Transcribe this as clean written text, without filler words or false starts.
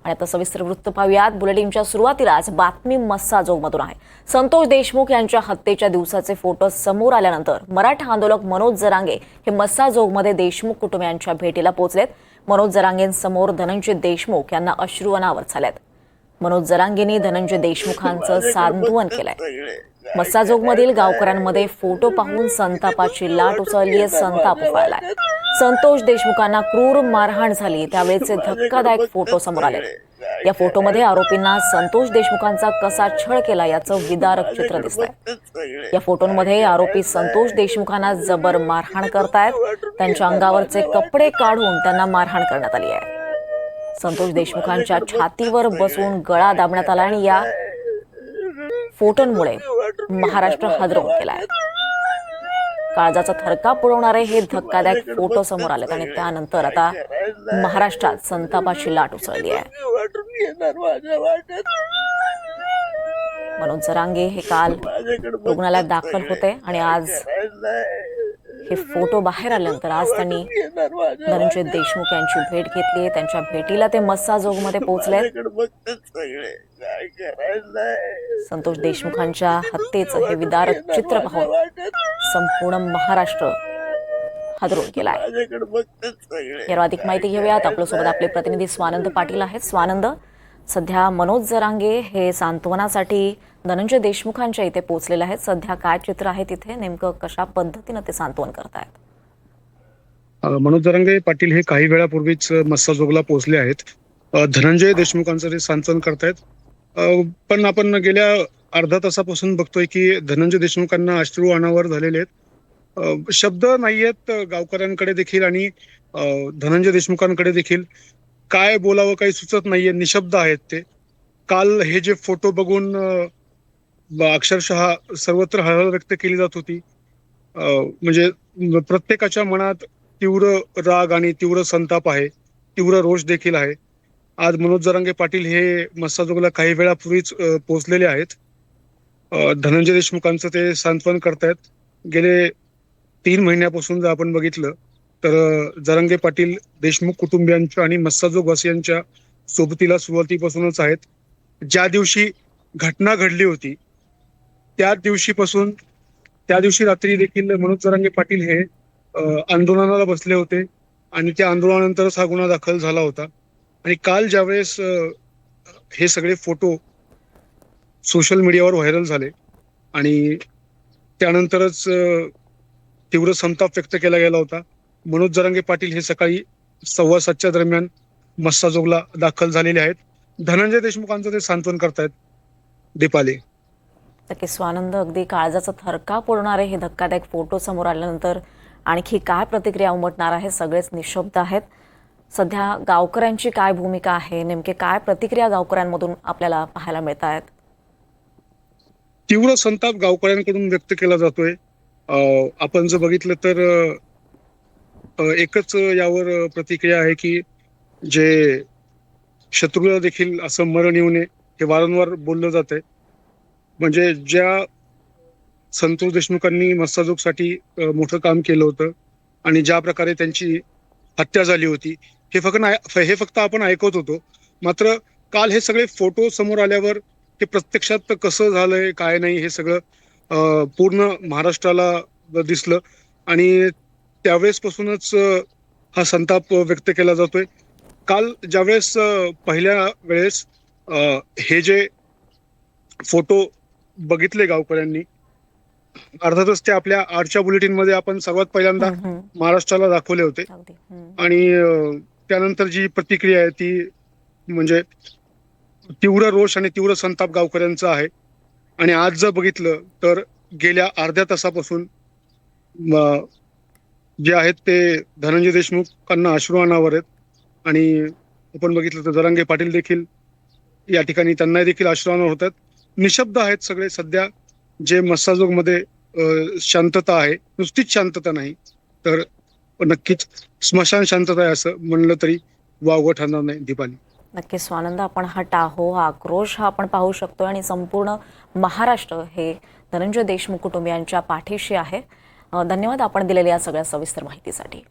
आणि आता सविस्तर वृत्त पाहूयात। बुलेटिनच्या सुरुवातीलाच बातमी मस्साजोगमधून आहे। संतोष देशमुख यांच्या हत्येच्या दिवसाचे फोटो समोर आल्यानंतर मराठा आंदोलक मनोज जरांगे हे मस्साजोगमध्ये देशमुख कुटुंबियांच्या भेटीला पोहोचलेत। मनोज जरांगेंसमोर धनंजय देशमुख यांना अश्रू अनावर झालेत। मनोज जरांगेंनी धनंजय देशमुखांचं सांत्वन केलंय। मस्साजोगमधील गावकऱ्यांमध्ये फोटो पाहून संतापाची लाट उसळली, संताप उफाळलाय। संतोष देशमुखांना क्रूर मारहाण झाली त्यावेळेचे धक्कादायक फोटो समोर आले। या फोटोमध्ये आरोपींना संतोष देशमुखांचा कसा छळ केला याचं विदारक चित्र दिसतंय। या फोटोंमध्ये आरोपी संतोष देशमुखांना जबर मारहाण करतायत। त्यांच्या अंगावरचे कपडे काढून त्यांना मारहाण करण्यात आली आहे। संतोष देशमुखांच्या छातीवर बसून गळा दाबण्यात आला आणि या फोटोंमुळे महाराष्ट्र हादरवून गेलाय। काळजाचा थरकाप उडवणारे हे धक्कादायक फोटो समोर आलेत आणि त्यानंतर आता महाराष्ट्रात संतापाची लाट उसळली आहे। मनोज जरांगे हे काल रुग्णालयात दाखल होते आणि आज हे फोटो बाहेर आल्यानंतर आज त्यांनी धनंजय देशमुख यांची भेट घेतली। त्यांच्या भेटीला ते मस्साजोगमध्ये पोहोचले। संतोष देशमुखांच्या हत्येचं हे विदारक चित्र पाहून संपूर्ण महाराष्ट्र हादरून गेलाय। यावर अधिक माहिती घेऊयात। आपल्यासोबत आपले प्रतिनिधी स्वानंद पाटील आहेत। स्वानंद, सध्या मनोज जरांगे हे सांत्वनासाठी धनंजय देशमुखांच्या इथे पोहोचलेले आहेत। सध्या काय चित्र आहे तिथे, नेमकं कशा पद्धतीने ते सांत्वन करतायत? मनोज जरांगे पाटील हे काही वेळापूर्वीच मस्साजोगला पोहोचले आहेत। धनंजय देशमुखांचं ते सांत्वन करतायत। पण आपण गेल्या अर्धा तासापासून बघतोय की धनंजय देशमुखांना अश्रू अनावर झालेले आहेत। शब्द नाहीयेत गावकऱ्यांकडे देखील आणि धनंजय देशमुखांकडे देखील। काय बोलावं काही सुचत नाहीये, निशब्द आहेत ते। काल हे जे फोटो बघून अक्षरशः सर्वत्र हळहळ व्यक्त केली जात होती। म्हणजे प्रत्येकाच्या मनात तीव्र राग आणि तीव्र संताप आहे, तीव्र रोष देखील आहे। आज मनोज जरांगे पाटील हे मस्साजोगला काही वेळापूर्वीच पोहोचलेले आहेत। धनंजय देशमुखांचं ते सांत्वन करतायत। गेले 3 महिन्यापासून जर आपण बघितलं तर जरांगे पाटील देशमुख कुटुंबियांच्या आणि मस्साजोगवासियांच्या सोबतीला सुरुवातीपासूनच आहेत। ज्या दिवशी घटना घडली होती त्या दिवशी रात्री देखील मनोज जरांगे पाटील हे आंदोलनाला बसले होते आणि त्या आंदोलनानंतरच हा गुन्हा दाखल झाला होता। आणि काल ज्यावेळेस हे सगळे फोटो सोशल मीडियावर व्हायरल झाले आणि त्यानंतरच तीव्र संताप व्यक्त केला गेला होता। मनोज जरांगे पाटील हे सकाळी 7:15च्या दरम्यान मस्साजोगला दाखल झालेले आहेत। धनंजय देशमुखांचं ते सांत्वन करतायत। दीपाली, नक्कीच स्वानंद, अगदी काळजाचा थरकाप उडवणारे हे धक्कादायक फोटो समोर आल्यानंतर आणखी काय प्रतिक्रिया उमटणार आहे? सगळेच निशब्द आहेत। सध्या गावकऱ्यांची काय भूमिका आहे, नेमके काय प्रतिक्रिया गावकऱ्यांमधून आपल्याला पाहायला मिळत आहेत? तीव्र संताप गावकऱ्यांकडून व्यक्त केला जातोय। आपण जर बघितलं तर एकच यावर प्रतिक्रिया आहे की जे शत्रूला देखील असं मरण येऊ नये हे वारंवार बोललं जातंय। म्हणजे ज्या संतोष देशमुखांनी मस्साजोगसाठी मोठं काम केलं होतं आणि ज्या प्रकारे त्यांची हत्या झाली होती हे फक्त आपण ऐकत होतो। मात्र काल हे सगळे फोटो समोर आल्यावर हे प्रत्यक्षात कसं झालंय काय नाही हे सगळं पूर्ण महाराष्ट्राला दिसलं आणि त्यावेळेसपासूनच हा संताप व्यक्त केला जातोय। काल ज्यावेळेस पहिल्या वेळेस हे जे फोटो बघितले गावकऱ्यांनी, अर्थातच ते आपल्या आजच्या बुलेटिनमध्ये आपण सर्वात पहिल्यांदा महाराष्ट्राला दाखवले होते आणि त्यानंतर जी प्रतिक्रिया आहे ती म्हणजे तीव्र रोष आणि तीव्र संताप गावकऱ्यांचा आहे। आणि आज जर बघितलं तर गेल्या अर्ध्या तासापासून जे आहेत ते धनंजय देशमुखांना अश्रू अनावर आहेत आणि आपण बघितलं तर जरांगे पाटील देखील या ठिकाणी त्यांना देखील अश्रू अनावर होतात। निशब्द आहेत सगळे सध्या। जे मस्साजोगमध्ये शांतता आहे, नुसतीच शांतता नाही तर नक्कीच स्मशान शांतता आहे असं म्हणलं तरी वावगं ठरणार नाही। दीपाली, नक्कीच स्वानंद, आपण हा टाहो, हा आक्रोश हा आपण पाहू शकतो आणि संपूर्ण महाराष्ट्र हे धनंजय देशमुख कुटुंबियांच्या पाठीशी आहे। धन्यवाद आपण दिलेल्या या सगळ्या सविस्तर माहितीसाठी।